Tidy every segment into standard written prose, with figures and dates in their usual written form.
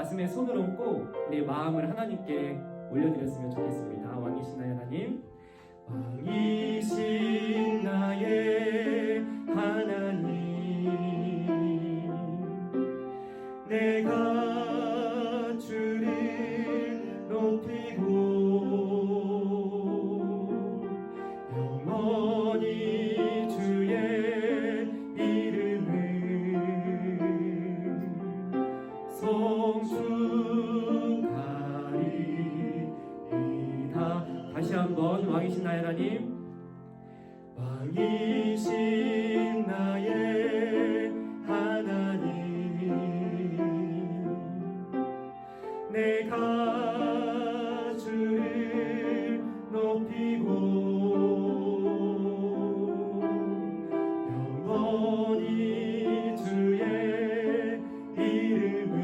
가슴에 손을 얹고 우리 마음을 하나님께 올려드렸으면 좋겠습니다. 왕이신 나의 하나님, 왕이신 나의 하나님, 내가 주를 높이고 영원히 주의 이름을 성축하리이다. 다시 한번 왕이신 나의 하나님, 왕이신 나의 하나님, 내가 주를 높이고 영원히 주의 이름을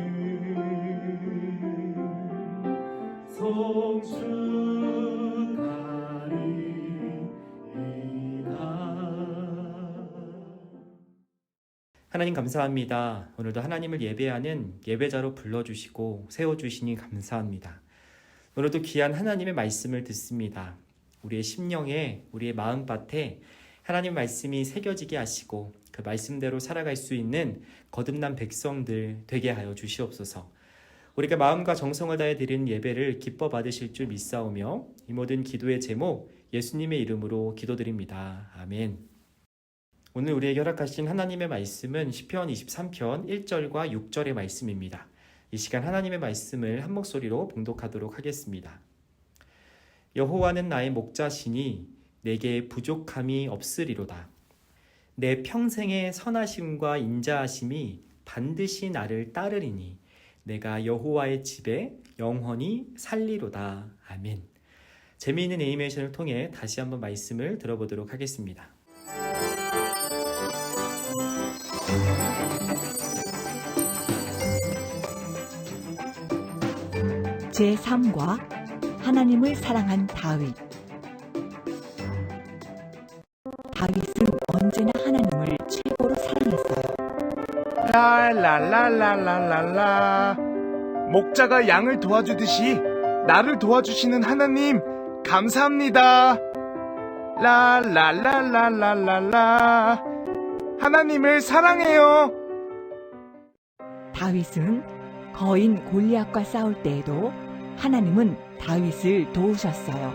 성축하리이다. 하나님 감사합니다. 오늘도 하나님을 예배하는 예배자로 불러주시고 세워주시니 감사합니다. 오늘도 귀한 하나님의 말씀을 듣습니다. 우리의 심령에, 우리의 마음밭에 하나님 말씀이 새겨지게 하시고 그 말씀대로 살아갈 수 있는 거듭난 백성들 되게 하여 주시옵소서. 우리가 마음과 정성을 다해 드리는 예배를 기뻐 받으실 줄 믿사오며 이 모든 기도의 제목 예수님의 이름으로 기도드립니다. 아멘. 오늘 우리에게 허락하신 하나님의 말씀은 시편 23편 1절과 6절의 말씀입니다. 이 시간 하나님의 말씀을 한 목소리로 봉독하도록 하겠습니다. 여호와는 나의 목자시니 내게 부족함이 없으리로다. 내 평생의 선하심과 인자하심이 반드시 나를 따르리니 내가 여호와의 집에 영원히 살리로다. 아멘. 재미있는 애니메이션을 통해 다시 한번 말씀을 들어보도록 하겠습니다. 제3과 하나님을 사랑한 다윗. 다윗은 언제나 하나님을 최고로 사랑했어요. 랄랄랄랄랄랄라. 목자가 양을 도와주듯이 나를 도와주시는 하나님 감사합니다. 랄랄랄랄랄랄라. 하나님을 사랑해요. 다윗은 거인 골리앗과 싸울 때에도 하나님은 다윗을 도우셨어요.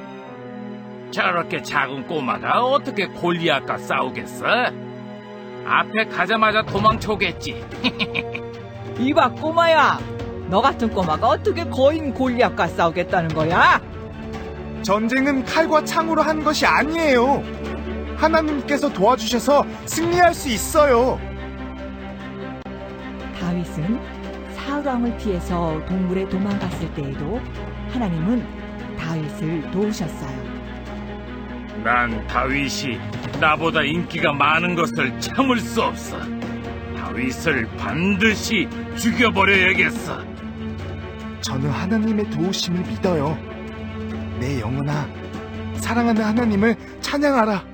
저렇게 작은 꼬마가 어떻게 골리앗과 싸우겠어? 앞에 가자마자 도망쳐오겠지. 이봐 꼬마야, 너 같은 꼬마가 어떻게 거인 골리앗과 싸우겠다는 거야? 전쟁은 칼과 창으로 하는 것이 아니에요. 하나님께서 도와주셔서 승리할 수 있어요. 다윗은 사울왕을 피해서 동굴에 도망갔을 때에도 하나님은 다윗을 도우셨어요. 난 다윗이 나보다 인기가 많은 것을 참을 수 없어. 다윗을 반드시 죽여버려야겠어. 저는 하나님의 도우심을 믿어요. 내 영혼아, 사랑하는 하나님을 찬양하라.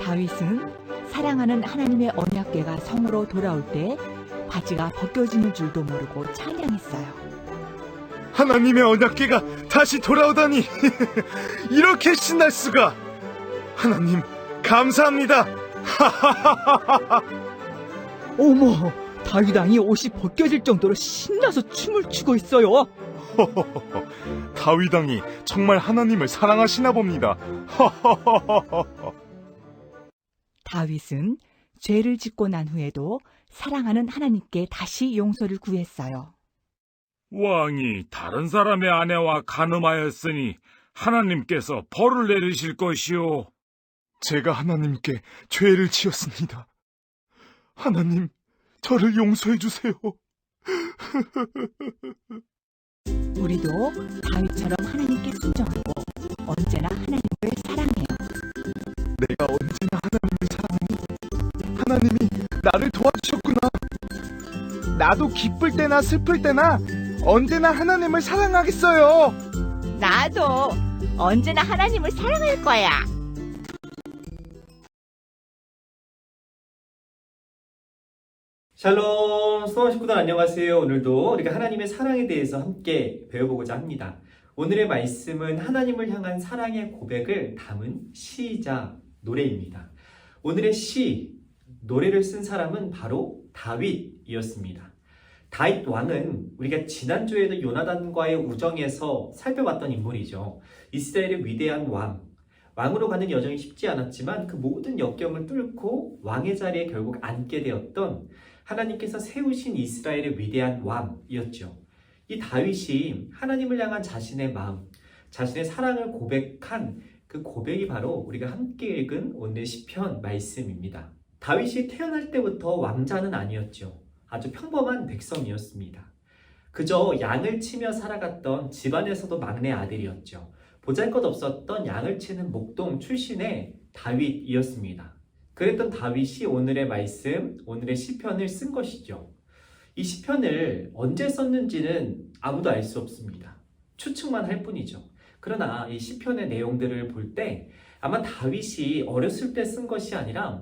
다윗은 사랑하는 하나님의 언약궤가 성으로 돌아올 때 바지가 벗겨지는 줄도 모르고 찬양했어요. 하나님의 언약궤가 다시 돌아오다니 이렇게 신날 수가. 하나님 감사합니다. 어머, 다윗 왕이 옷이 벗겨질 정도로 신나서 춤을 추고 있어요. 다윗 왕이 정말 하나님을 사랑하시나 봅니다. 다윗은 죄를 짓고 난 후에도 사랑하는 하나님께 다시 용서를 구했어요. 왕이 다른 사람의 아내와 간음하였으니 하나님께서 벌을 내리실 것이요. 제가 하나님께 죄를 지었습니다. 하나님, 저를 용서해 주세요. 우리도 다윗처럼 하나님께 순종하고 언제나 하나님을 사랑해요. 내가 언제나 하나님을 사랑해. 하나님이 나를 도와주셨구나. 나도 기쁠 때나 슬플 때나 언제나 하나님을 사랑하겠어요. 나도 언제나 하나님을 사랑할 거야. 샬롬, 수원 식구들 안녕하세요. 오늘도 우리가 하나님의 사랑에 대해서 함께 배워보고자 합니다. 오늘의 말씀은 하나님을 향한 사랑의 고백을 담은 시이자 노래입니다. 오늘의 시, 노래를 쓴 사람은 바로 다윗이었습니다. 다윗 왕은 우리가 지난주에도 요나단과의 우정에서 살펴봤던 인물이죠. 이스라엘의 위대한 왕으로 가는 여정이 쉽지 않았지만 그 모든 역경을 뚫고 왕의 자리에 결국 앉게 되었던 하나님께서 세우신 이스라엘의 위대한 왕이었죠. 이 다윗이 하나님을 향한 자신의 마음, 자신의 사랑을 고백한 그 고백이 바로 우리가 함께 읽은 오늘의 시편 말씀입니다. 다윗이 태어날 때부터 왕자는 아니었죠. 아주 평범한 백성이었습니다. 그저 양을 치며 살아갔던 집안에서도 막내 아들이었죠. 보잘것없었던 양을 치는 목동 출신의 다윗이었습니다. 그랬던 다윗이 오늘의 말씀, 오늘의 시편을 쓴 것이죠. 이 시편을 언제 썼는지는 아무도 알 수 없습니다. 추측만 할 뿐이죠. 그러나 이 시편의 내용들을 볼 때 아마 다윗이 어렸을 때 쓴 것이 아니라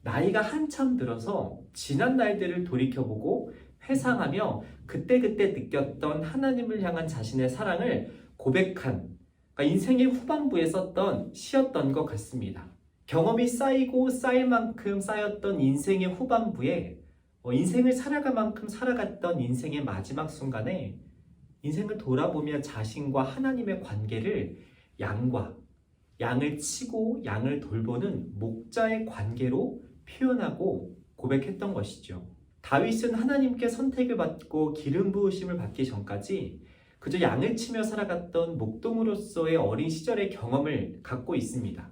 나이가 한참 들어서 지난 날들을 돌이켜보고 회상하며 그때그때 느꼈던 하나님을 향한 자신의 사랑을 고백한, 그러니까 인생의 후반부에 썼던 시였던 것 같습니다. 경험이 쌓이고 쌓일 만큼 쌓였던 인생의 후반부에 인생을 살아갈 만큼 살아갔던 인생의 마지막 순간에 인생을 돌아보며 자신과 하나님의 관계를 양을 치고 양을 돌보는 목자의 관계로 표현하고 고백했던 것이죠. 다윗은 하나님께 선택을 받고 기름 부으심을 받기 전까지 그저 양을 치며 살아갔던 목동으로서의 어린 시절의 경험을 갖고 있습니다.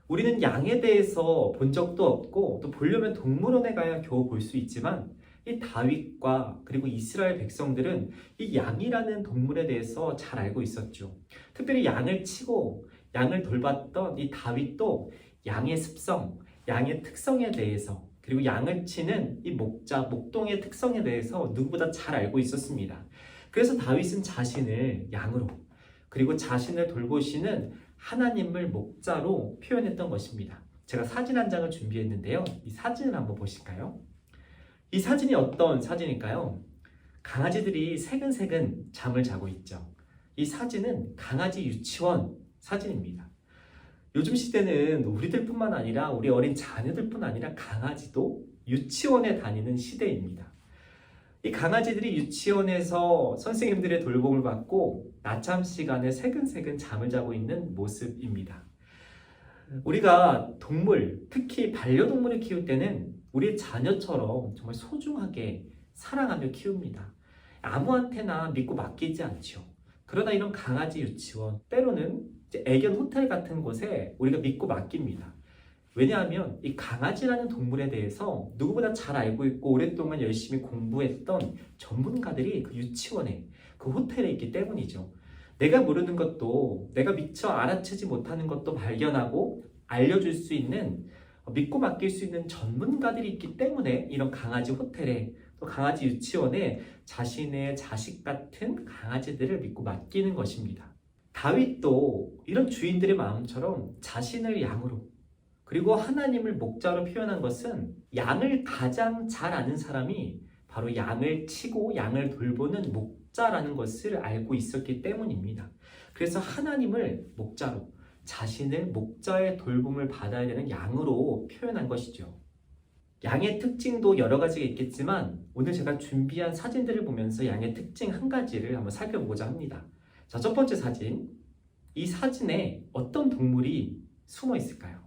우리는 양에 대해서 본 적도 없고 또 보려면 동물원에 가야 겨우 볼 수 있지만 이 다윗과 그리고 이스라엘 백성들은 이 양이라는 동물에 대해서 잘 알고 있었죠. 특별히 양을 치고 양을 돌봤던 이 다윗도 양의 습성, 양의 특성에 대해서 그리고 양을 치는 이 목동의 특성에 대해서 누구보다 잘 알고 있었습니다. 그래서 다윗은 자신을 양으로 그리고 자신을 돌보시는 하나님을 목자로 표현했던 것입니다. 제가 사진 한 장을 준비했는데요. 이 사진을 한번 보실까요? 이 사진이 어떤 사진일까요? 강아지들이 새근새근 잠을 자고 있죠. 이 사진은 강아지 유치원 사진입니다. 요즘 시대는 우리들뿐만 아니라 우리 어린 자녀들뿐 아니라 강아지도 유치원에 다니는 시대입니다. 이 강아지들이 유치원에서 선생님들의 돌봄을 받고 낮잠 시간에 새근새근 잠을 자고 있는 모습입니다. 우리가 동물, 특히 반려동물을 키울 때는 우리 자녀처럼 정말 소중하게 사랑하며 키웁니다. 아무한테나 믿고 맡기지 않죠. 그러나 이런 강아지 유치원, 때로는 애견 호텔 같은 곳에 우리가 믿고 맡깁니다. 왜냐하면 이 강아지라는 동물에 대해서 누구보다 잘 알고 있고 오랫동안 열심히 공부했던 전문가들이 그 유치원에, 그 호텔에 있기 때문이죠. 내가 모르는 것도, 내가 미처 알아채지 못하는 것도 발견하고 알려줄 수 있는, 믿고 맡길 수 있는 전문가들이 있기 때문에 이런 강아지 호텔에, 또 강아지 유치원에 자신의 자식 같은 강아지들을 믿고 맡기는 것입니다. 다윗도 이런 주인들의 마음처럼 자신을 양으로 그리고 하나님을 목자로 표현한 것은 양을 가장 잘 아는 사람이 바로 양을 치고 양을 돌보는 목자라는 것을 알고 있었기 때문입니다. 그래서 하나님을 목자로, 자신을 목자의 돌봄을 받아야 되는 양으로 표현한 것이죠. 양의 특징도 여러 가지가 있겠지만 오늘 제가 준비한 사진들을 보면서 양의 특징 한 가지를 한번 살펴보고자 합니다. 자, 첫 번째 사진. 이 사진에 어떤 동물이 숨어 있을까요?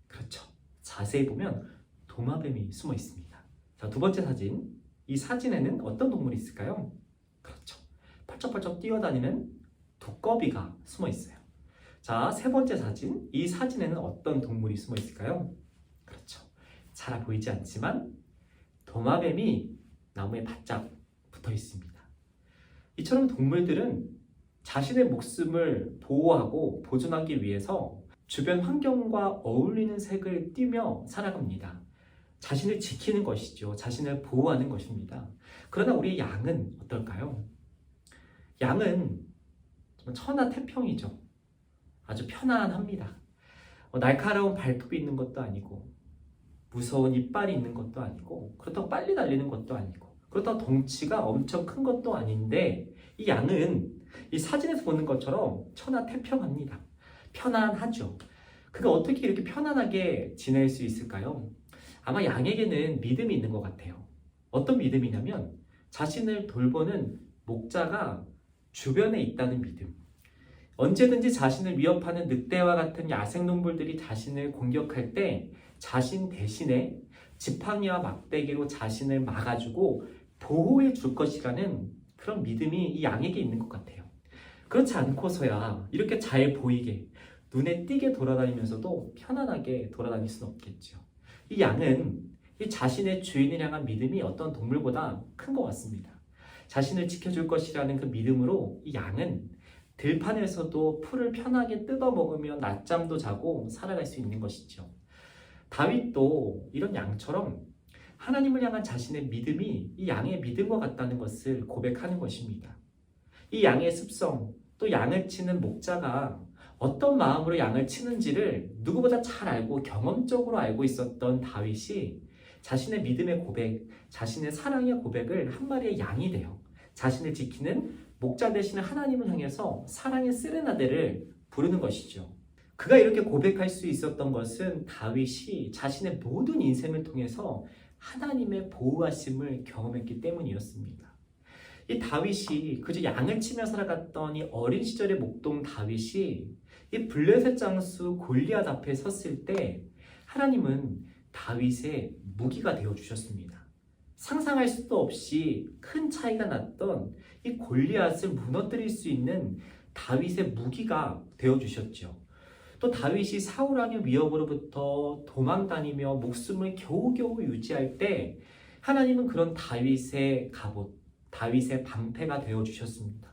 그렇죠. 자세히 보면 도마뱀이 숨어 있습니다. 자, 두 번째 사진. 이 사진에는 어떤 동물이 있을까요? 그렇죠. 펄쩍펄쩍 뛰어다니는 두꺼비가 숨어 있어요. 자, 세 번째 사진. 이 사진에는 어떤 동물이 숨어 있을까요? 그렇죠. 잘 보이지 않지만 도마뱀이 나무에 바짝 붙어 있습니다. 이처럼 동물들은 자신의 목숨을 보호하고 보존하기 위해서 주변 환경과 어울리는 색을 띠며 살아갑니다. 자신을 지키는 것이죠. 자신을 보호하는 것입니다. 그러나 우리 양은 어떨까요? 양은 아주 편안합니다. 날카로운 발톱이 있는 것도 아니고 무서운 이빨이 있는 것도 아니고 그렇다고 빨리 달리는 것도 아니고 그렇다고 덩치가 엄청 큰 것도 아닌데 이 양은 이 사진에서 보는 것처럼 천하태평합니다. 편안하죠. 그가 어떻게 이렇게 편안하게 지낼 수 있을까요? 아마 양에게는 믿음이 있는 것 같아요. 어떤 믿음이냐면 자신을 돌보는 목자가 주변에 있다는 믿음. 언제든지 자신을 위협하는 늑대와 같은 야생동물들이 자신을 공격할 때 자신 대신에 지팡이와 막대기로 자신을 막아주고 보호해 줄 것이라는 그런 믿음이 이 양에게 있는 것 같아요. 그렇지 않고서야 이렇게 잘 보이게 눈에 띄게 돌아다니면서도 편안하게 돌아다닐 수는 없겠죠. 이 양은 이 자신의 주인을 향한 믿음이 어떤 동물보다 큰 것 같습니다. 자신을 지켜줄 것이라는 그 믿음으로 이 양은 들판에서도 풀을 편하게 뜯어먹으며 낮잠도 자고 살아갈 수 있는 것이죠. 다윗도 이런 양처럼 하나님을 향한 자신의 믿음이 이 양의 믿음과 같다는 것을 고백하는 것입니다. 이 양의 습성, 또 양을 치는 목자가 어떤 마음으로 양을 치는지를 누구보다 잘 알고 경험적으로 알고 있었던 다윗이 자신의 믿음의 고백, 자신의 사랑의 고백을 한 마리의 양이 되어 자신을 지키는 목자 되시는 하나님을 향해서 사랑의 세레나데를 부르는 것이죠. 그가 이렇게 고백할 수 있었던 것은 다윗이 자신의 모든 인생을 통해서 하나님의 보호하심을 경험했기 때문이었습니다. 이 다윗이 그저 양을 치며 살아갔던 이 어린 시절의 목동 다윗이 이 블레셋 장수 골리앗 앞에 섰을 때 하나님은 다윗의 무기가 되어주셨습니다. 상상할 수도 없이 큰 차이가 났던 이 골리앗을 무너뜨릴 수 있는 다윗의 무기가 되어주셨죠. 또 다윗이 사울 왕의 위협으로부터 도망다니며 목숨을 겨우겨우 유지할 때 하나님은 그런 다윗의 갑옷, 다윗의 방패가 되어주셨습니다.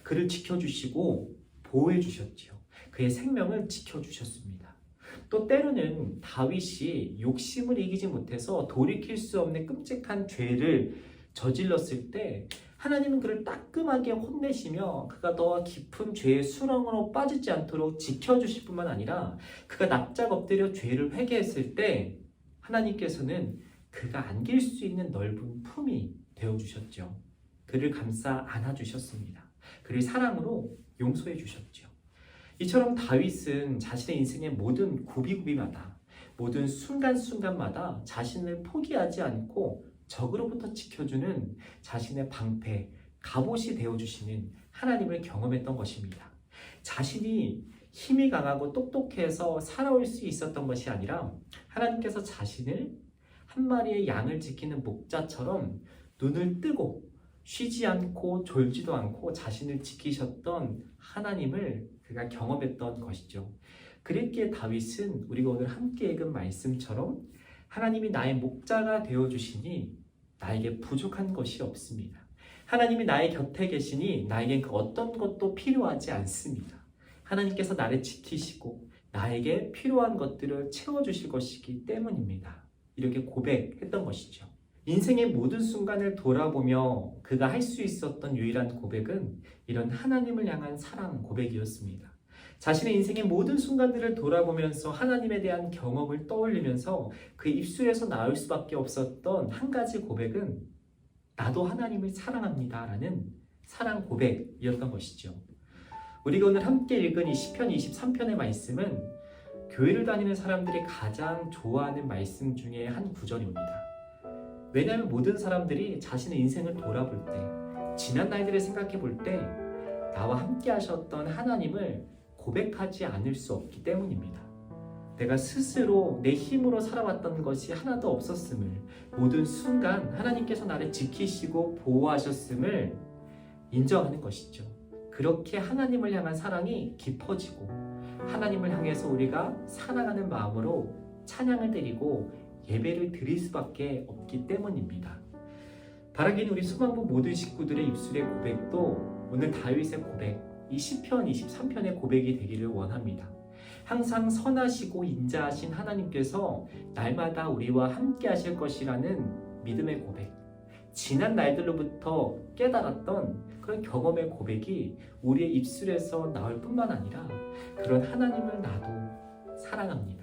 그를 지켜주시고 보호해주셨지요. 그의 생명을 지켜주셨습니다. 또 때로는 다윗이 욕심을 이기지 못해서 돌이킬 수 없는 끔찍한 죄를 저질렀을 때 하나님은 그를 따끔하게 혼내시며 그가 더 깊은 죄의 수렁으로 빠지지 않도록 지켜주실 뿐만 아니라 그가 납작 엎드려 죄를 회개했을 때 하나님께서는 그가 안길 수 있는 넓은 품이 되어주셨죠. 그를 감싸 안아주셨습니다. 그를 사랑으로 용서해 주셨죠. 이처럼 다윗은 자신의 인생의 모든 구비구비마다 모든 순간순간마다 자신을 포기하지 않고 적으로부터 지켜주는 자신의 방패, 갑옷이 되어주시는 하나님을 경험했던 것입니다. 자신이 힘이 강하고 똑똑해서 살아올 수 있었던 것이 아니라 하나님께서 자신을 한 마리의 양을 지키는 목자처럼 눈을 뜨고 쉬지 않고 졸지도 않고 자신을 지키셨던 하나님을 그가 경험했던 것이죠. 그랬기에 다윗은 우리가 오늘 함께 읽은 말씀처럼 하나님이 나의 목자가 되어주시니 나에게 부족한 것이 없습니다. 하나님이 나의 곁에 계시니 나에겐 그 어떤 것도 필요하지 않습니다. 하나님께서 나를 지키시고 나에게 필요한 것들을 채워주실 것이기 때문입니다. 이렇게 고백했던 것이죠. 인생의 모든 순간을 돌아보며 그가 할 수 있었던 유일한 고백은 이런 하나님을 향한 사랑 고백이었습니다. 자신의 인생의 모든 순간들을 돌아보면서 하나님에 대한 경험을 떠올리면서 그 입술에서 나올 수밖에 없었던 한 가지 고백은 나도 하나님을 사랑합니다 라는 사랑 고백이었던 것이죠. 우리가 오늘 함께 읽은 이 시편 23편의 말씀은 교회를 다니는 사람들이 가장 좋아하는 말씀 중에 한 구절입니다. 왜냐하면 모든 사람들이 자신의 인생을 돌아볼 때, 지난 날들을 생각해 볼 때 나와 함께 하셨던 하나님을 고백하지 않을 수 없기 때문입니다. 내가 스스로 내 힘으로 살아왔던 것이 하나도 없었음을, 모든 순간 하나님께서 나를 지키시고 보호하셨음을 인정하는 것이죠. 그렇게 하나님을 향한 사랑이 깊어지고 하나님을 향해서 우리가 사랑하는 마음으로 찬양을 드리고 예배를 드릴 수밖에 없기 때문입니다. 바라기는 우리 소망부 모든 식구들의 입술의 고백도 오늘 다윗의 고백, 이 시편 23편의 고백이 되기를 원합니다. 항상 선하시고 인자하신 하나님께서 날마다 우리와 함께 하실 것이라는 믿음의 고백, 지난 날들로부터 깨달았던 그런 경험의 고백이 우리의 입술에서 나올 뿐만 아니라 그런 하나님을 나도 사랑합니다.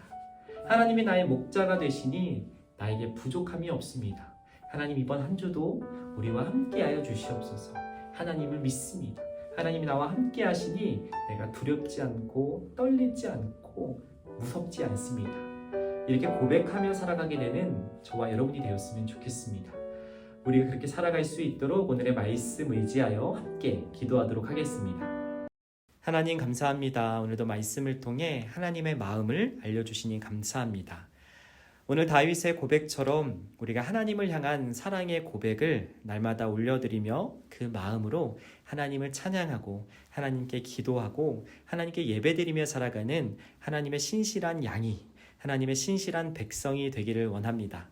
하나님이 나의 목자가 되시니 나에게 부족함이 없습니다. 하나님 이번 한 주도 우리와 함께하여 주시옵소서. 하나님을 믿습니다. 하나님이 나와 함께 하시니 내가 두렵지 않고 떨리지 않고 무섭지 않습니다. 이렇게 고백하며 살아가게 되는 저와 여러분이 되었으면 좋겠습니다. 우리가 그렇게 살아갈 수 있도록 오늘의 말씀 의지하여 함께 기도하도록 하겠습니다. 하나님 감사합니다. 오늘도 말씀을 통해 하나님의 마음을 알려주시니 감사합니다. 오늘 다윗의 고백처럼 우리가 하나님을 향한 사랑의 고백을 날마다 올려드리며 그 마음으로 하나님을 찬양하고 하나님께 기도하고 하나님께 예배드리며 살아가는 하나님의 신실한 양이, 하나님의 신실한 백성이 되기를 원합니다.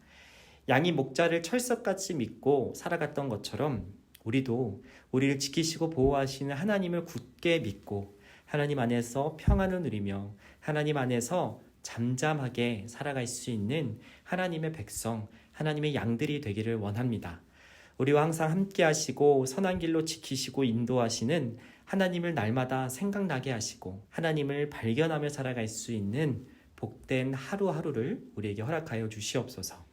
양이 목자를 철석같이 믿고 살아갔던 것처럼 우리도 우리를 지키시고 보호하시는 하나님을 굳게 믿고 하나님 안에서 평안을 누리며 하나님 안에서 잠잠하게 살아갈 수 있는 하나님의 백성, 하나님의 양들이 되기를 원합니다. 우리와 항상 함께 하시고 선한 길로 지키시고 인도하시는 하나님을 날마다 생각나게 하시고 하나님을 발견하며 살아갈 수 있는 복된 하루하루를 우리에게 허락하여 주시옵소서.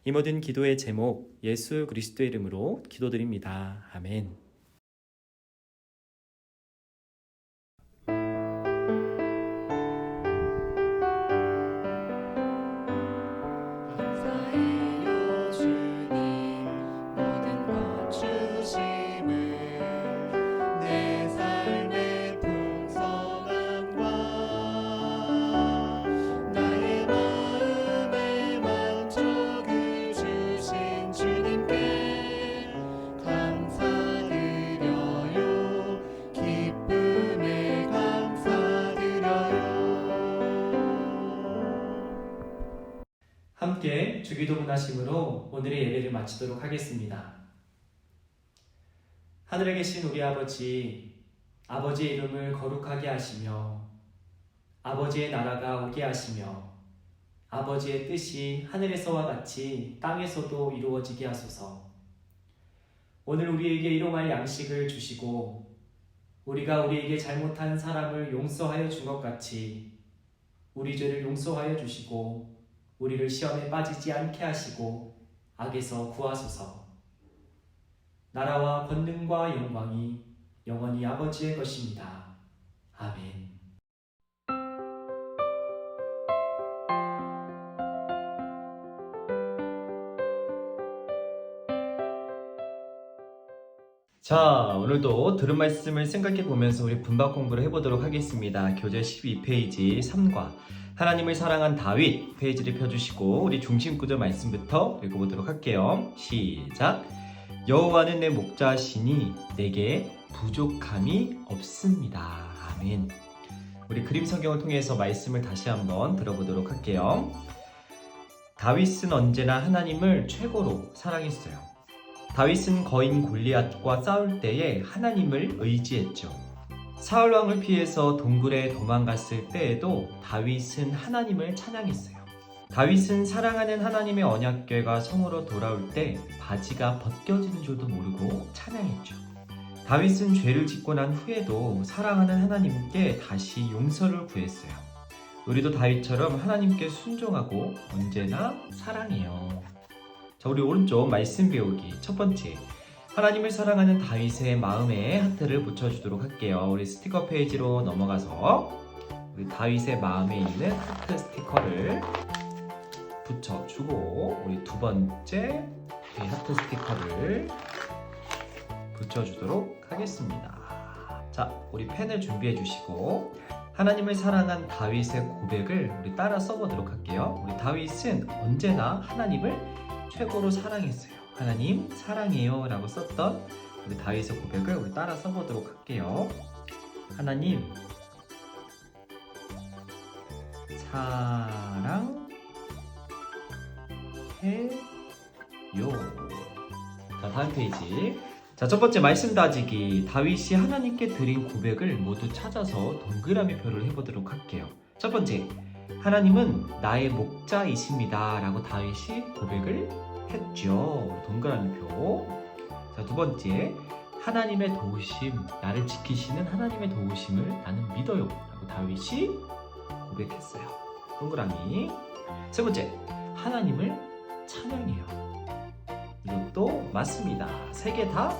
이 모든 기도의 제목 예수 그리스도의 이름으로 기도드립니다. 아멘. 감사해요 주님 모든 것 주심을 내 삶의 풍성함과 나의 마음의 만족을 주신 주님께 감사드려요 기쁨에 감사드려요. 함께 주기도 문하심으로 오늘의 예배를 마치도록 하겠습니다. 하늘에 계신 우리 아버지, 아버지의 이름을 거룩하게 하시며 아버지의 나라가 오게 하시며 아버지의 뜻이 하늘에서와 같이 땅에서도 이루어지게 하소서. 오늘 우리에게 일용할 양식을 주시고 우리가 우리에게 잘못한 사람을 용서하여 준 것 같이 우리 죄를 용서하여 주시고 우리를 시험에 빠지지 않게 하시고 악에서 구하소서. 나라와 권능과 영광이 영원히 아버지의 것입니다. 아멘. 자, 오늘도 들은 말씀을 생각해 보면서 우리 분박 공부를 해보도록 하겠습니다. 교재 12페이지 3과 하나님을 사랑한 다윗 페이지를 펴주시고 우리 중심 구절 말씀부터 읽어보도록 할게요. 시작. 여호와는 내 목자시니 내게 부족함이 없습니다. 아멘. 우리 그림 성경을 통해서 말씀을 다시 한번 들어보도록 할게요. 다윗은 언제나 하나님을 최고로 사랑했어요. 다윗은 거인 골리앗과 싸울 때에 하나님을 의지했죠. 사울 왕을 피해서 동굴에 도망갔을 때에도 다윗은 하나님을 찬양했어요. 다윗은 사랑하는 하나님의 언약궤가 성으로 돌아올 때 바지가 벗겨지는 줄도 모르고 찬양했죠. 다윗은 죄를 짓고 난 후에도 사랑하는 하나님께 다시 용서를 구했어요. 우리도 다윗처럼 하나님께 순종하고 언제나 사랑해요. 자, 우리 오른쪽 말씀 배우기 첫 번째, 하나님을 사랑하는 다윗의 마음에 하트를 붙여주도록 할게요. 우리 스티커 페이지로 넘어가서 우리 다윗의 마음에 있는 하트 스티커를 붙여주고 우리 두 번째 하트 스티커를 붙여주도록 하겠습니다. 자, 우리 펜을 준비해 주시고 하나님을 사랑한 다윗의 고백을 우리 따라 써보도록 할게요. 우리 다윗은 언제나 하나님을 최고로 사랑했어요. 하나님 사랑해요 라고 썼던 우리 다윗의 고백을 우리 따라 써보도록 할게요. 하나님 사랑해요. 자, 다음 페이지. 자, 첫 번째 말씀 다지기. 다윗이 하나님께 드린 고백을 모두 찾아서 동그라미 표를 해보도록 할게요. 첫 번째, 하나님은 나의 목자이십니다 라고 다윗이 고백을 했죠. 동그라미 표. 자, 두 번째, 하나님의 도우심, 나를 지키시는 하나님의 도우심을 나는 믿어요 라고 다윗이 고백했어요. 동그라미. 세 번째, 하나님을 찬양해요. 이것도 맞습니다. 세 개 다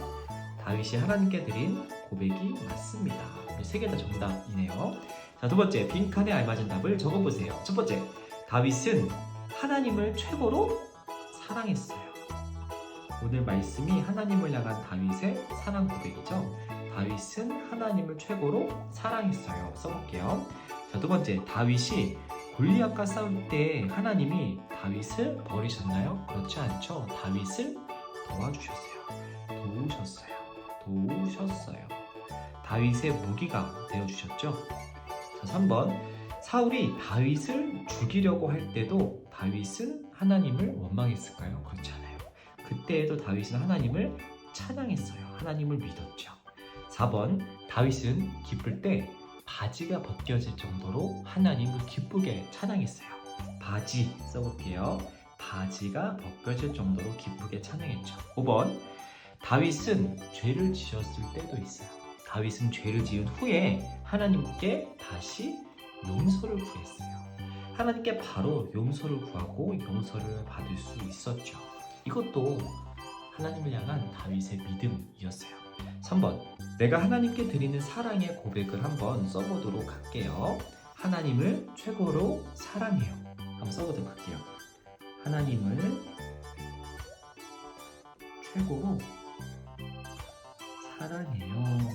다윗이 하나님께 드린 고백이 맞습니다. 세 개 다 정답이네요. 자, 두 번째, 빈칸에 알맞은 답을 적어보세요. 첫 번째, 다윗은 하나님을 최고로 사랑했어요. 오늘 말씀이 하나님을 향한 다윗의 사랑 고백이죠. 다윗은 하나님을 최고로 사랑했어요. 써볼게요. 자, 두 번째, 다윗이 골리앗과 싸울 때 하나님이 다윗을 버리셨나요? 그렇지 않죠. 다윗을 도와주셨어요. 도우셨어요. 다윗의 무기가 되어주셨죠. 자, 3번, 사울이 다윗을 죽이려고 할 때도 다윗은 하나님을 원망했을까요? 그렇지 않아요. 그때에도 다윗은 하나님을 찬양했어요. 하나님을 믿었죠. 4번, 다윗은 기쁠 때 바지가 벗겨질 정도로 하나님을 기쁘게 찬양했어요. 바지 써볼게요. 바지가 벗겨질 정도로 기쁘게 찬양했죠. 5번, 다윗은 죄를 지었을 때도 있어요. 다윗은 죄를 지은 후에 하나님께 다시 용서를 구했어요. 하나님께 바로 용서를 구하고 용서를 받을 수 있었죠. 이것도 하나님을 향한 다윗의 믿음이었어요. 3번, 내가 하나님께 드리는 사랑의 고백을 한번 써보도록 할게요. 하나님을 최고로 사랑해요. 한번 써보도록 할게요. 하나님을 최고로 사랑해요.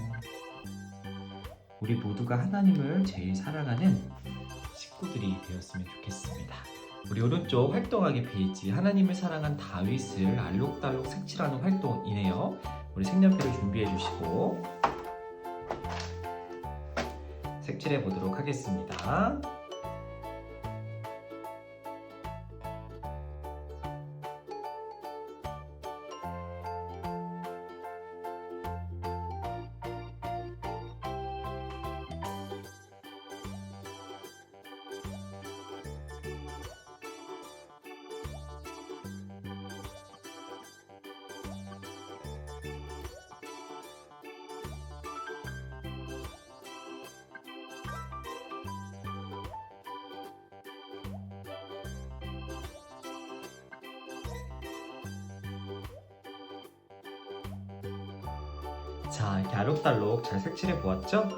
우리 모두가 하나님을 제일 사랑하는 식구들이 되었으면 좋겠습니다. 우리 오른쪽 활동하기 페이지, 하나님을 사랑한 다윗을 알록달록 색칠하는 활동이네요. 우리 색연필을 준비해 주시고 색칠해 보도록 하겠습니다. 자, 이렇게 알록달록 잘 색칠해 보았죠?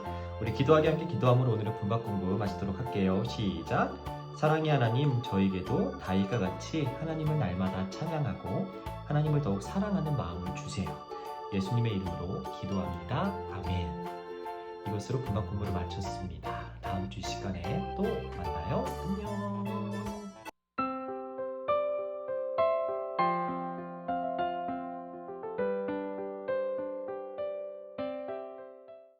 우리 기도하기 함께 기도함으로 오늘의 분박 공부 마치도록 할게요. 시작! 사랑의 하나님, 저에게도 다윗과 같이 하나님을 날마다 찬양하고 하나님을 더욱 사랑하는 마음을 주세요. 예수님의 이름으로 기도합니다. 아멘. 이것으로 분박 공부를 마쳤습니다. 다음 주 시간에 또 만나요.